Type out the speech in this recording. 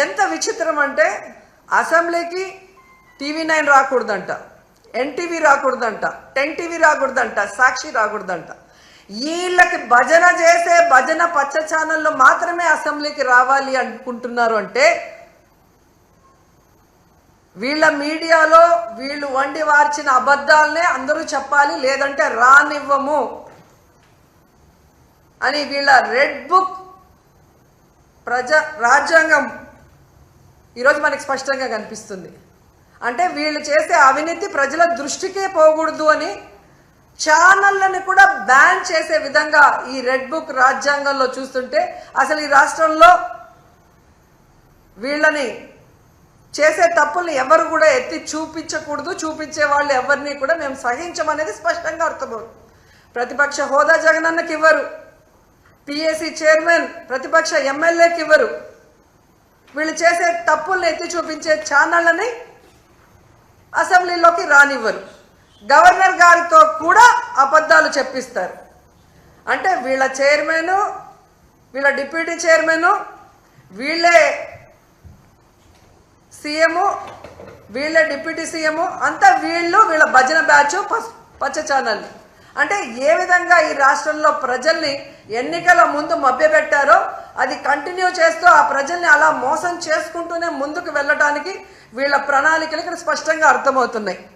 ఎంత విచిత్రం అంటే అసెంబ్లీకి TV9 రాకూడదంట, NTV రాకూడదంట, 10TV రాకూడదంట, సాక్షి రాకూడదంట. వీళ్ళకి భజన చేసే భజన పచ్చ ఛానల్లో మాత్రమే అసెంబ్లీకి రావాలి అనుకుంటున్నారు. అంటే వీళ్ళ మీడియాలో వీళ్ళు వండి వార్చిన అబద్ధాలనే అందరూ చెప్పాలి, లేదంటే రానివ్వము అని వీళ్ళ రెడ్ బుక్ రాజ్యాంగం ఈరోజు మనకి స్పష్టంగా కనిపిస్తుంది. అంటే వీళ్ళు చేసే అవినీతి ప్రజల దృష్టికే పోకూడదు అని ఛానళ్ళని కూడా బ్యాన్ చేసే విధంగా ఈ రెడ్ బుక్ రాజ్యాంగంలో చూస్తుంటే అసలు ఈ రాష్ట్రంలో వీళ్ళని చేసే తప్పుల్ని ఎవరు కూడా ఎత్తి చూపించకూడదు, చూపించే వాళ్ళు ఎవరిని కూడా మేము సహించమనేది స్పష్టంగా అర్థమవుతుంది. ప్రతిపక్ష హోదా జగనన్నకి ఇవ్వరు, PAC చైర్మన్ ప్రతిపక్ష ఎమ్మెల్యేకి ఇవ్వరు, వీళ్ళు చేసే తప్పుల్ని ఎత్తి చూపించే ఛానళ్ళని అసెంబ్లీలోకి రానివ్వరు, గవర్నర్ గారితో కూడా అబద్ధాలు చెప్పిస్తారు. అంటే వీళ్ళ చైర్మన్, వీళ్ళ డిప్యూటీ చైర్మన్, వీళ్ళే సీఎం, వీళ్ళే డిప్యూటీ సీఎం, అంతా వీళ్ళ భజన బ్యాచ్ పచ్చ ఛానల్. అంటే ఏ విధంగా ఈ రాష్ట్రంలో ప్రజల్ని ఎన్నికల ముందు మభ్యపెట్టారో అది కంటిన్యూ చేస్తూ ఆ ప్రజల్ని అలా మోసం చేసుకుంటూనే ముందుకు వెళ్ళడానికి వీళ్ళ ప్రణాళికలు ఇక్కడ స్పష్టంగా అర్థమవుతున్నాయి.